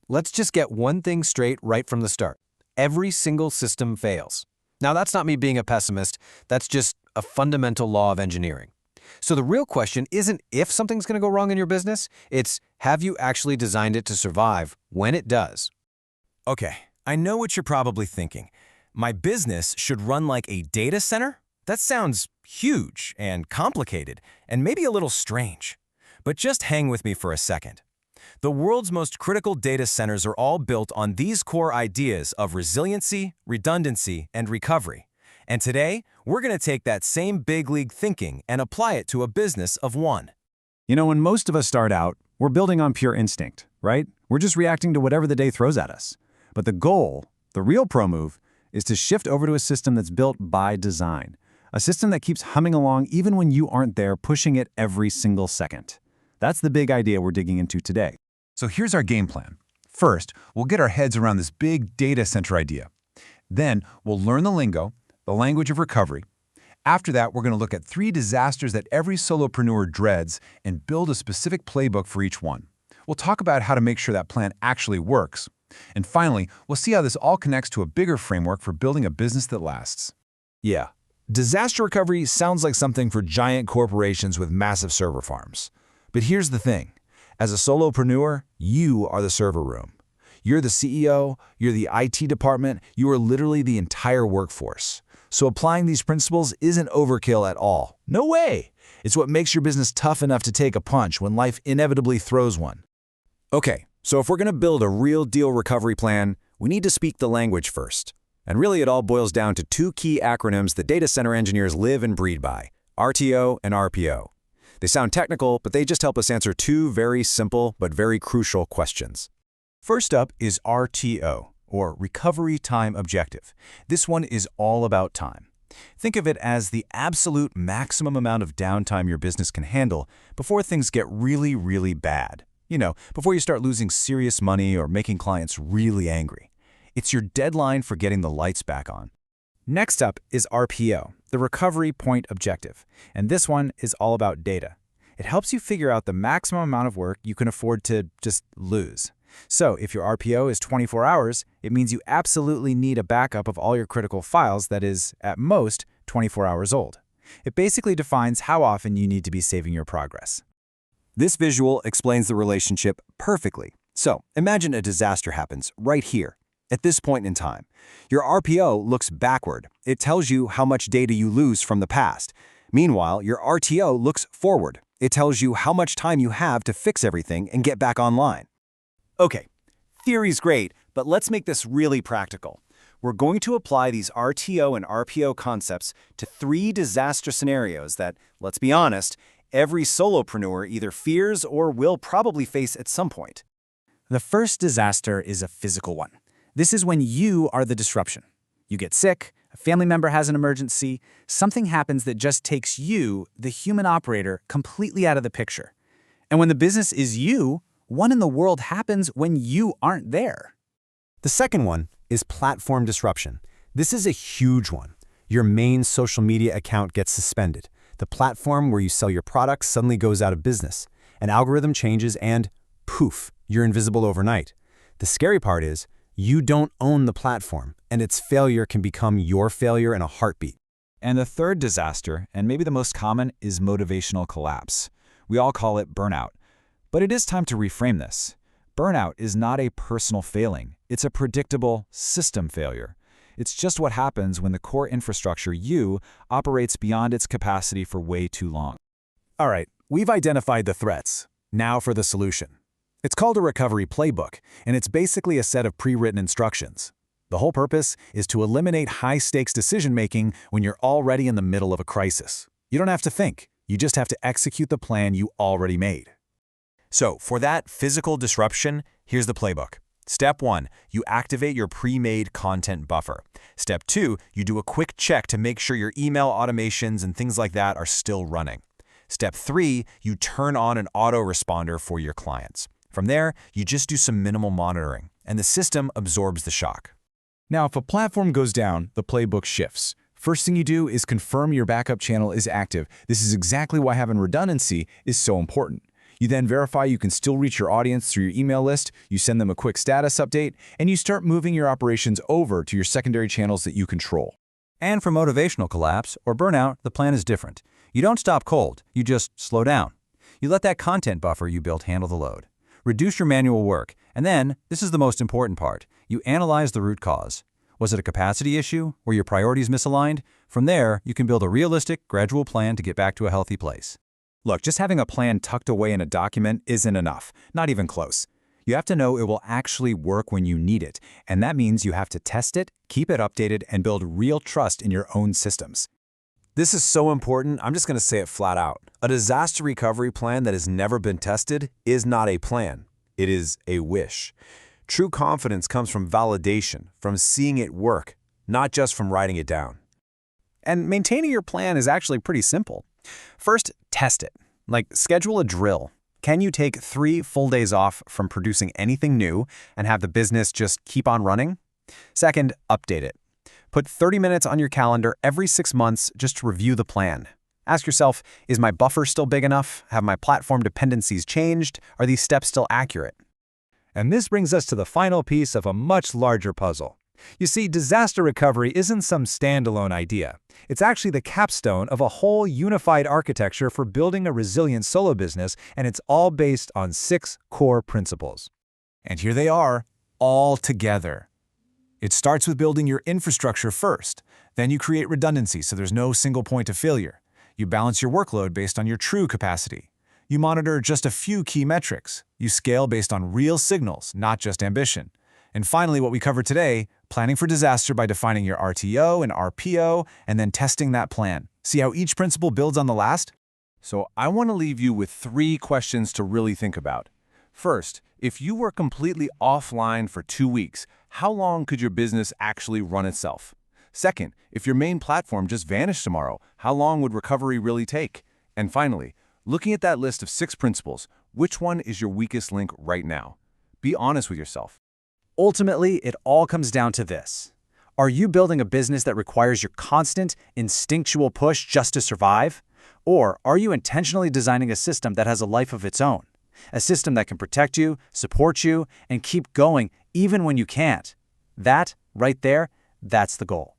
Let's just get one thing straight right from the start. Every single system fails. Now, that's not me being a pessimist. That's just a fundamental law of engineering. So the real question isn't if something's going to go wrong in your business, it's have you actually designed it to survive when it does? Okay, I know what you're probably thinking. My business should run like a data center? That sounds huge and complicated and maybe a little strange. But just hang with me for a second. The world's most critical data centers are all built on these core ideas of resiliency, redundancy, and recovery. And today, we're going to take that same big league thinking and apply it to a business of one. You know, when most of us start out, we're building on pure instinct, right? We're just reacting to whatever the day throws at us. But the goal, the real pro move, is to shift over to a system that's built by design. A system that keeps humming along even when you aren't there, pushing it every single second. That's the big idea we're digging into today. So here's our game plan. First, we'll get our heads around this big data center idea. Then, we'll learn the lingo, the language of recovery. After that, we're going to look at 3 disasters that every solopreneur dreads and build a specific playbook for each one. We'll talk about how to make sure that plan actually works. And finally, we'll see how this all connects to a bigger framework for building a business that lasts. Yeah, disaster recovery sounds like something for giant corporations with massive server farms. But here's the thing. As a solopreneur, you are the server room. You're the CEO, you're the IT department, you are literally the entire workforce. So applying these principles isn't overkill at all. No way! It's what makes your business tough enough to take a punch when life inevitably throws one. Okay, so if we're going to build a real deal recovery plan, we need to speak the language first. And really it all boils down to 2 key acronyms that data center engineers live and breathe by, RTO and RPO. They sound technical, but they just help us answer 2 very simple but very crucial questions. First up is RTO, or Recovery Time Objective. This one is all about time. Think of it as the absolute maximum amount of downtime your business can handle before things get really, really bad. You know, before you start losing serious money or making clients really angry. It's your deadline for getting the lights back on. Next up is RPO, the Recovery Point Objective, and this one is all about data. It helps you figure out the maximum amount of work you can afford to just lose. So if your RPO is 24 hours, it means you absolutely need a backup of all your critical files that is, at most, 24 hours old. It basically defines how often you need to be saving your progress. This visual explains the relationship perfectly. So imagine a disaster happens right here. At this point in time, your RPO looks backward. It tells you how much data you lose from the past. Meanwhile, your RTO looks forward. It tells you how much time you have to fix everything and get back online. Okay, theory's great, but let's make this really practical. We're going to apply these RTO and RPO concepts to 3 disaster scenarios that, let's be honest, every solopreneur either fears or will probably face at some point. The first disaster is a physical one. This is when you are the disruption. You get sick, a family member has an emergency, something happens that just takes you, the human operator, completely out of the picture. And when the business is you, what in the world happens when you aren't there? The second one is platform disruption. This is a huge one. Your main social media account gets suspended. The platform where you sell your products suddenly goes out of business. An algorithm changes and, poof, you're invisible overnight. The scary part is, you don't own the platform, and its failure can become your failure in a heartbeat. And the third disaster, and maybe the most common, is motivational collapse. We all call it burnout. But it is time to reframe this. Burnout is not a personal failing. It's a predictable system failure. It's just what happens when the core infrastructure, you, operates beyond its capacity for way too long. All right, we've identified the threats. Now for the solution. It's called a recovery playbook, and it's basically a set of pre-written instructions. The whole purpose is to eliminate high-stakes decision-making when you're already in the middle of a crisis. You don't have to think. You just have to execute the plan you already made. So, for that physical disruption, here's the playbook. Step 1, you activate your pre-made content buffer. Step 2, you do a quick check to make sure your email automations and things like that are still running. Step 3, you turn on an autoresponder for your clients. From there, you just do some minimal monitoring, and the system absorbs the shock. Now, if a platform goes down, the playbook shifts. First thing you do is confirm your backup channel is active. This is exactly why having redundancy is so important. You then verify you can still reach your audience through your email list, you send them a quick status update, and you start moving your operations over to your secondary channels that you control. And for motivational collapse or burnout, the plan is different. You don't stop cold, you just slow down. You let that content buffer you built handle the load. Reduce your manual work, and then, this is the most important part, you analyze the root cause. Was it a capacity issue? Were your priorities misaligned? From there, you can build a realistic, gradual plan to get back to a healthy place. Look, just having a plan tucked away in a document isn't enough, not even close. You have to know it will actually work when you need it, and that means you have to test it, keep it updated, and build real trust in your own systems. This is so important, I'm just going to say it flat out. A disaster recovery plan that has never been tested is not a plan. It is a wish. True confidence comes from validation, from seeing it work, not just from writing it down. And maintaining your plan is actually pretty simple. First, test it. Like, schedule a drill. Can you take 3 full days off from producing anything new and have the business just keep on running? Second, update it. Put 30 minutes on your calendar every 6 months just to review the plan. Ask yourself, is my buffer still big enough? Have my platform dependencies changed? Are these steps still accurate? And this brings us to the final piece of a much larger puzzle. You see, disaster recovery isn't some standalone idea. It's actually the capstone of a whole unified architecture for building a resilient solo business, and it's all based on 6 core principles. And here they are, all together. It starts with building your infrastructure first. Then you create redundancy so there's no single point of failure. You balance your workload based on your true capacity. You monitor just a few key metrics. You scale based on real signals, not just ambition. And finally, what we covered today, planning for disaster by defining your RTO and RPO, and then testing that plan. See how each principle builds on the last? So I want to leave you with 3 questions to really think about. First, if you were completely offline for 2 weeks, how long could your business actually run itself? Second, if your main platform just vanished tomorrow, how long would recovery really take? And finally, looking at that list of 6 principles, which one is your weakest link right now? Be honest with yourself. Ultimately, it all comes down to this. Are you building a business that requires your constant, instinctual push just to survive? Or are you intentionally designing a system that has a life of its own? A system that can protect you, support you, and keep going even when you can't? That, right there, that's the goal.